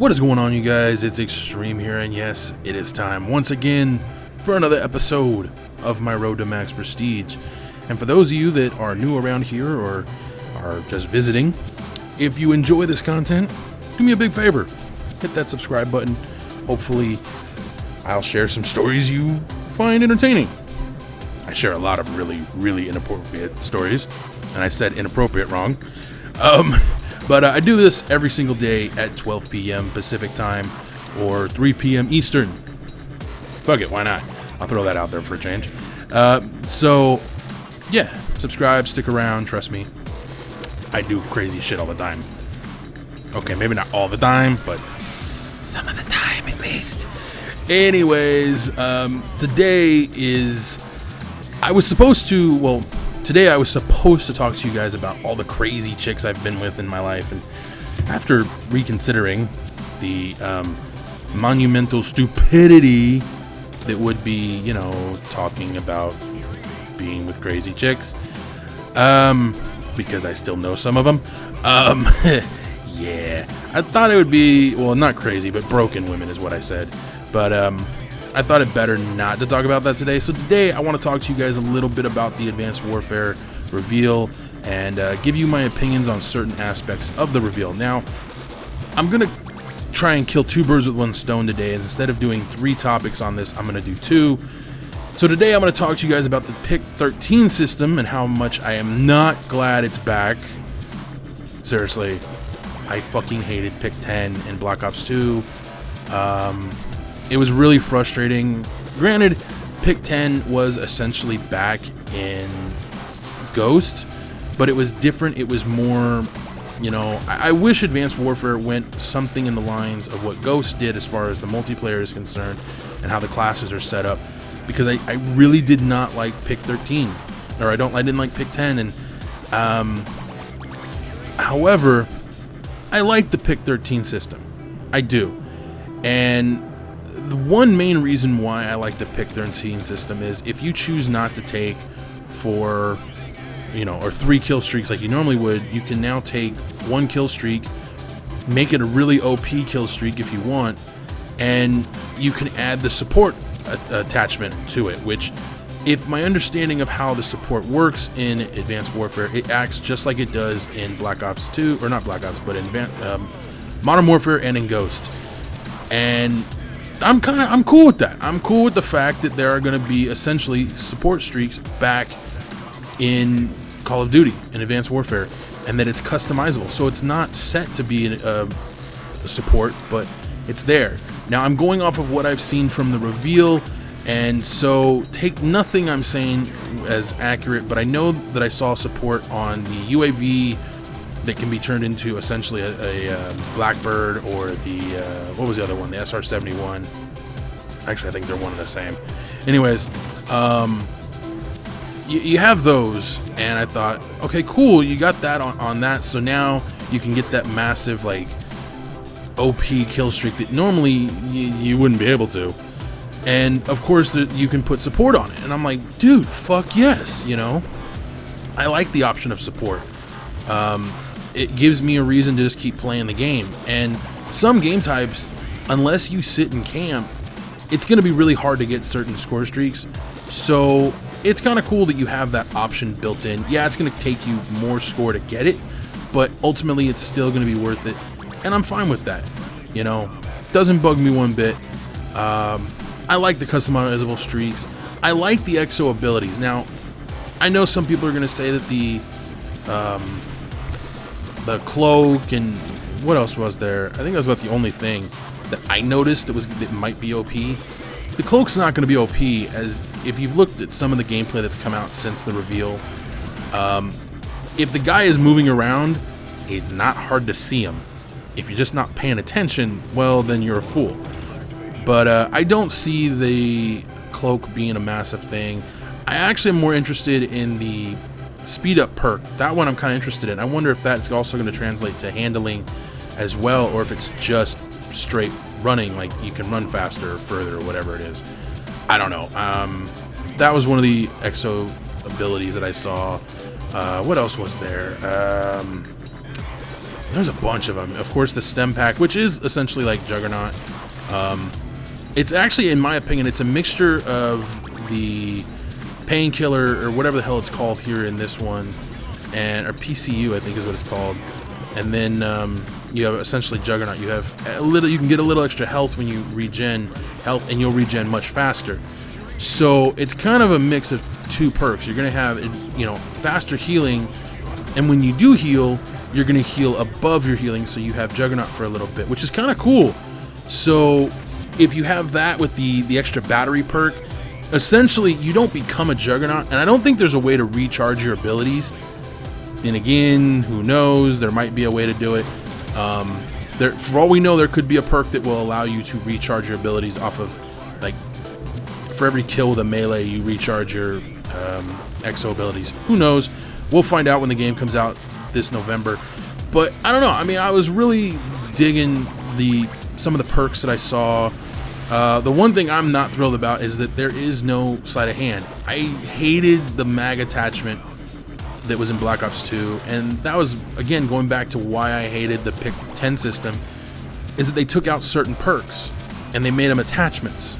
What is going on, you guys? It's Extreme here, and yes, it is time once again for another episode of my Road to Max Prestige. And for those of you that are new around here or are just visiting, if you enjoy this content, do me a big favor. Hit that subscribe button. Hopefully, I'll share some stories you find entertaining. I share a lot of really inappropriate stories, and I said inappropriate wrong. But I do this every single day at 12 p.m. Pacific time or 3 p.m. Eastern. Fuck it, why not? I'll throw that out there for a change. So, yeah, subscribe, stick around, trust me. I do crazy shit all the time. Okay, maybe not all the time, but some of the time at least. Anyways, today I was supposed to talk to you guys about all the crazy chicks I've been with in my life, and after reconsidering the monumental stupidity that would be, you know, talking about being with crazy chicks, because I still know some of them, yeah, I thought it would be, well, not crazy, but broken women is what I said, but I thought it better not to talk about that today. So today I want to talk to you guys a little bit about the Advanced Warfare reveal and give you my opinions on certain aspects of the reveal. Now, I'm going to try and kill two birds with one stone today. And instead of doing 3 topics on this, I'm going to do 2. So today I'm going to talk to you guys about the Pick 13 system and how much I am not glad it's back. Seriously, I fucking hated Pick 10 in Black Ops 2. It was really frustrating. Granted, Pick 10 was essentially back in Ghost, but it was different. It was more, you know, I wish Advanced Warfare went something in the lines of what Ghost did as far as the multiplayer is concerned and how the classes are set up, because I really did not like Pick 13, or I didn't like Pick 10, and however, I like the Pick 13 system. I do. And the one main reason why I like the Pick 13 system is if you choose not to take 4, you know, or 3 kill streaks like you normally would, you can now take 1 kill streak, make it a really OP kill streak if you want, and you can add the support attachment to it, which, if my understanding of how the support works in Advanced Warfare, it acts just like it does in Black Ops 2, or not Black Ops, but in Modern Warfare and in Ghost. And I'm cool with that. I'm cool with the fact that there are going to be essentially support streaks back in Call of Duty in Advanced Warfare, and that it's customizable. So it's not set to be a support, but it's there. Now, I'm going off of what I've seen from the reveal, and so take nothing I'm saying as accurate, but I know that I saw support on the UAV that can be turned into essentially a Blackbird, or the, what was the other one? The SR-71. Actually, I think they're one and the same. Anyways, you have those, and I thought, okay, cool, you got that on that, so now you can get that massive, like, OP kill streak that normally you wouldn't be able to. And, of course, you can put support on it. And I'm like, dude, fuck yes, you know? I like the option of support. It gives me a reason to just keep playing the game. And some game types, unless you sit in camp, it's going to be really hard to get certain score streaks. So it's kind of cool that you have that option built in. Yeah, it's going to take you more score to get it, but ultimately it's still going to be worth it. And I'm fine with that. You know, doesn't bug me one bit. I like the customizable streaks. I like the EXO abilities. Now, I know some people are going to say that the cloak and what else was there? I think that was about the only thing that I noticed that might be OP. The cloak's not going to be OP, as if you've looked at some of the gameplay that's come out since the reveal, if the guy is moving around, it's not hard to see him. If you're just not paying attention, well, then you're a fool. But I don't see the cloak being a massive thing. I actually am more interested in the speed up perk. That one I'm kind of interested in. I wonder if that's also going to translate to handling as well, or if it's just straight running, like you can run faster or further or whatever it is. I don't know. That was one of the EXO abilities that I saw. What else was there? There's a bunch of them. Of course, the stem pack, which is essentially like Juggernaut. It's actually, in my opinion, it's a mixture of the Painkiller, or whatever the hell it's called here in this one, or PCU, I think is what it's called. And then you have essentially Juggernaut. You have a little, you can get a little extra health when you regen health, and you'll regen much faster. So it's kind of a mix of two perks. You're gonna have, you know, faster healing, and when you do heal, you're gonna heal above your healing, so you have Juggernaut for a little bit, which is kind of cool. So if you have that with the extra battery perk, essentially you don't become a Juggernaut, and I don't think there's a way to recharge your abilities. And again, who knows? There might be a way to do it. For all we know, there could be a perk that will allow you to recharge your abilities off of, like, for every kill with a melee, you recharge your exo abilities. Who knows? We'll find out when the game comes out this November. But I don't know. I mean, I was really digging some of the perks that I saw. The one thing I'm not thrilled about is that there is no sleight of hand. I hated the mag attachment that was in Black Ops 2, and that was, again, going back to why I hated the Pick 10 system, is that they took out certain perks and they made them attachments.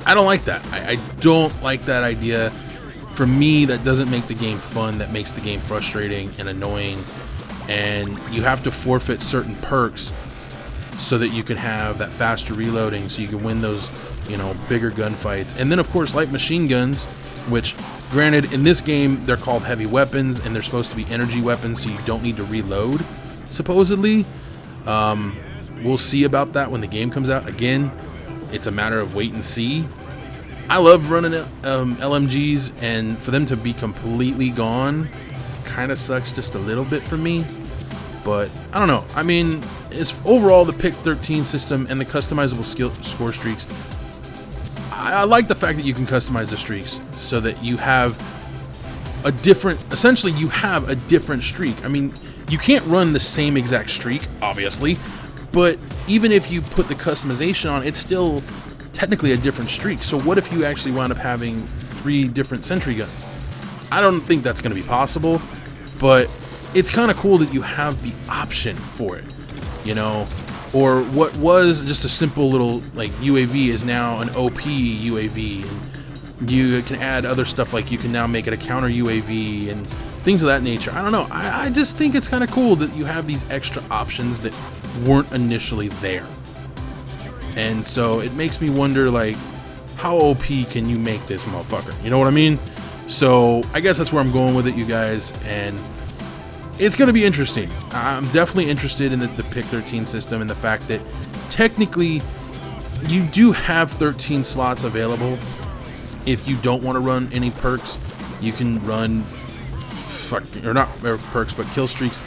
I don't like that. I don't like that idea. For me, that doesn't make the game fun. That makes the game frustrating and annoying, and you have to forfeit certain perks so that you can have that faster reloading, so you can win those, you know, bigger gunfights. And then, of course, light machine guns, which, granted, in this game, they're called heavy weapons, and they're supposed to be energy weapons, so you don't need to reload, supposedly. We'll see about that when the game comes out. Again, it's a matter of wait and see. I love running LMGs, and for them to be completely gone kind of sucks just a little bit for me. But I don't know. I mean, it's overall the Pick 13 system and the customizable score streaks. I like the fact that you can customize the streaks so that you have a different, essentially you have a different streak. I mean, you can't run the same exact streak, obviously, but even if you put the customization on, it's still technically a different streak. So what if you actually wound up having 3 different sentry guns? I don't think that's going to be possible, but it's kind of cool that you have the option for it, you know. Or what was just a simple little, like, UAV is now an OP UAV, and you can add other stuff, like you can now make it a counter UAV and things of that nature. I don't know. I just think it's kind of cool that you have these extra options that weren't initially there. And so it makes me wonder, like, how OP can you make this motherfucker? You know what I mean? So I guess that's where I'm going with it, you guys, and it's going to be interesting. I'm definitely interested in the Pick 13 system, and the fact that technically you do have 13 slots available. If you don't want to run any perks, you can run not perks, but kill streaks.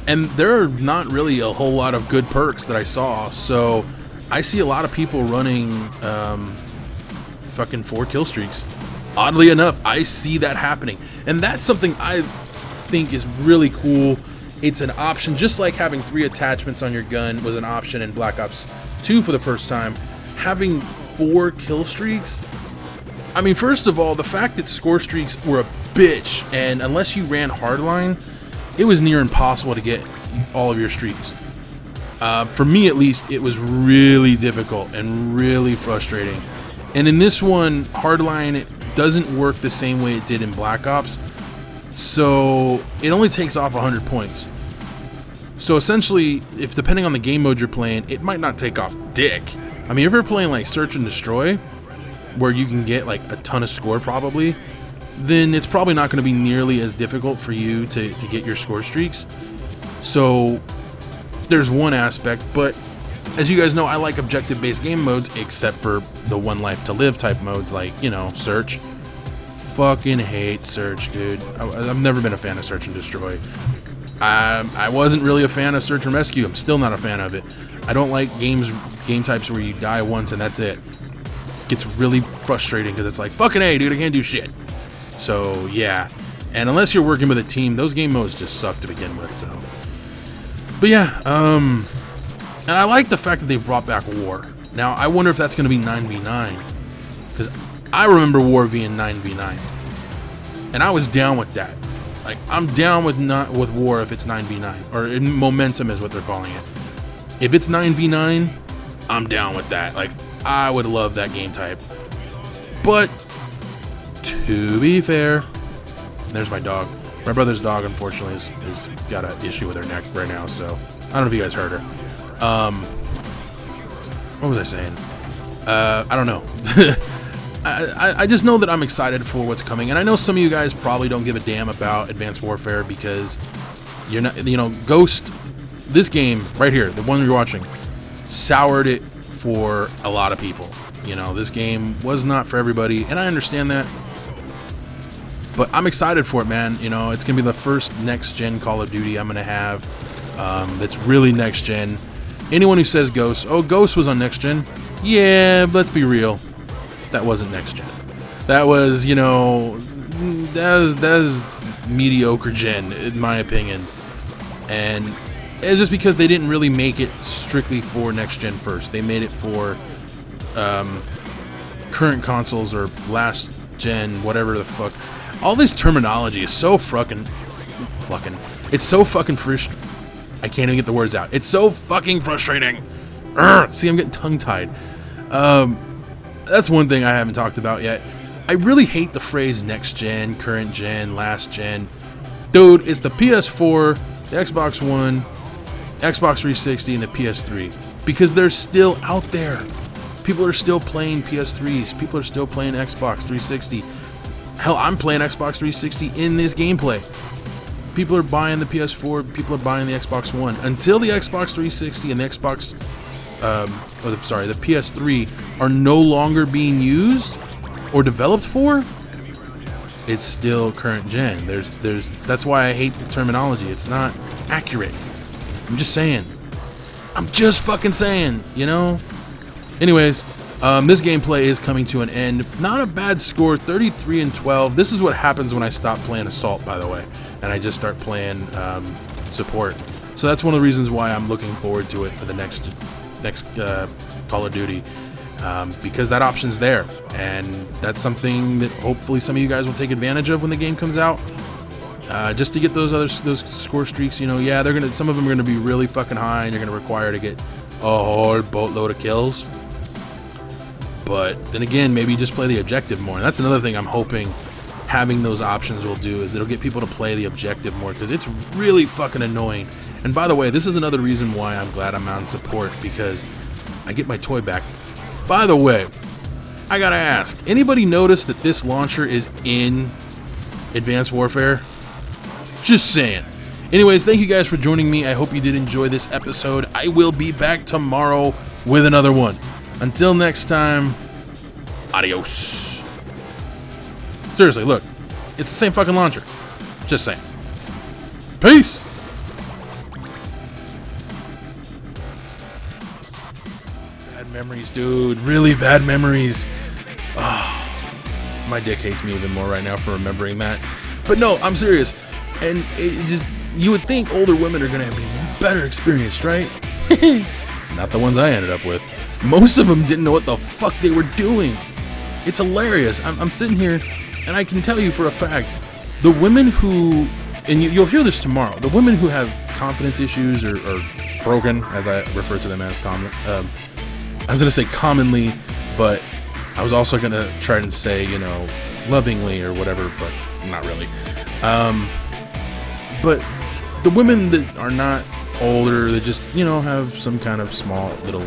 And there are not really a whole lot of good perks that I saw, so I see a lot of people running 4 kill streaks. Oddly enough, I see that happening, and that's something I think is really cool. It's an option, just like having 3 attachments on your gun was an option in Black Ops 2 for the first time. Having 4 kill streaks, I mean, first of all, the fact that score streaks were a bitch, and unless you ran hardline, it was near impossible to get all of your streaks. For me, at least, it was really difficult and really frustrating. And in this one, hardline, it doesn't work the same way it did in Black Ops. So it only takes off 100 points. So essentially, if depending on the game mode you're playing, it might not take off dick. I mean, if you're playing like Search and Destroy, where you can get like a ton of score probably, then it's probably not going to be nearly as difficult for you to get your score streaks. So there's one aspect, but as you guys know, I like objective-based game modes, except for the one life to live type modes, like, you know, Search. Fucking hate Search, dude. I've never been a fan of Search and Destroy. I wasn't really a fan of Search and Rescue. I'm still not a fan of it. I don't like game types where you die once and that's it. It gets really frustrating because it's like, fucking A, dude, I can't do shit. So, yeah. And unless you're working with a team, those game modes just suck to begin with, so. But yeah, and I like the fact that they brought back War. Now, I wonder if that's going to be 9v9. Because I remember War being 9v9. And I was down with that. Like, I'm down with war if it's 9v9, or momentum is what they're calling it. If it's 9v9, I'm down with that. Like, I would love that game type. But to be fair, there's my dog. My brother's dog, unfortunately, is got an issue with her neck right now. So I don't know if you guys heard her. What was I saying? I don't know. I just know that I'm excited for what's coming, and I know some of you guys probably don't give a damn about Advanced Warfare because you're not, you know, Ghost. This game right here, the one you're watching, soured it for a lot of people. You know, this game was not for everybody, and I understand that. But I'm excited for it, man. You know, it's gonna be the first next-gen Call of Duty I'm gonna have. That's really next-gen. Anyone who says Ghost, oh, Ghost was on next-gen, yeah, let's be real. That wasn't next gen. That was, you know, that was mediocre gen, in my opinion. And it's just because they didn't really make it strictly for next gen first. They made it for current consoles or last gen, whatever the fuck. All this terminology is so it's so fucking frustrating. I can't even get the words out. It's so fucking frustrating. Urgh. See, I'm getting tongue-tied. That's one thing I haven't talked about yet. I really hate the phrase next gen, current gen, last gen. Dude, it's the PS4, the Xbox One, Xbox 360, and the PS3. Because they're still out there. People are still playing PS3s. People are still playing Xbox 360. Hell, I'm playing Xbox 360 in this gameplay. People are buying the PS4. People are buying the Xbox One. Until the Xbox 360 and the Xbox... the PS3 are no longer being used or developed for, it's still current gen. That's why I hate the terminology. It's not accurate. I'm just saying. I'm just fucking saying, you know? Anyways, this gameplay is coming to an end. Not a bad score, 33-12. This is what happens when I stop playing Assault, by the way, and I just start playing support. So that's one of the reasons why I'm looking forward to it for the next Call of Duty, because that option's there, and that's something that hopefully some of you guys will take advantage of when the game comes out, just to get those score streaks. You know, yeah, some of them are gonna be really fucking high, and you're gonna require to get a whole boatload of kills. But then again, maybe you just play the objective more, and that's another thing I'm hoping having those options will do, is it'll get people to play the objective more, because it's really fucking annoying. And by the way, this is another reason why I'm glad I'm on support, because I get my toy back. By the way, I gotta ask, anybody notice that this launcher is in Advanced Warfare? Just saying. Anyways, thank you guys for joining me. I hope you did enjoy this episode. I will be back tomorrow with another one. Until next time, adios. Seriously, look, it's the same fucking launcher. Just saying. Peace! Bad memories, dude. Really bad memories. Oh, my dick hates me even more right now for remembering that. But no, I'm serious. And it just, you would think older women are going to be better experienced, right? Not the ones I ended up with. Most of them didn't know what the fuck they were doing. It's hilarious. I'm sitting here, and I can tell you for a fact, the women who, and you'll hear this tomorrow, the women who have confidence issues or broken, as I refer to them as common, I was going to say commonly, but I was also going to try and say, you know, lovingly or whatever, but not really. But the women that are not older, that just, you know, have some kind of small little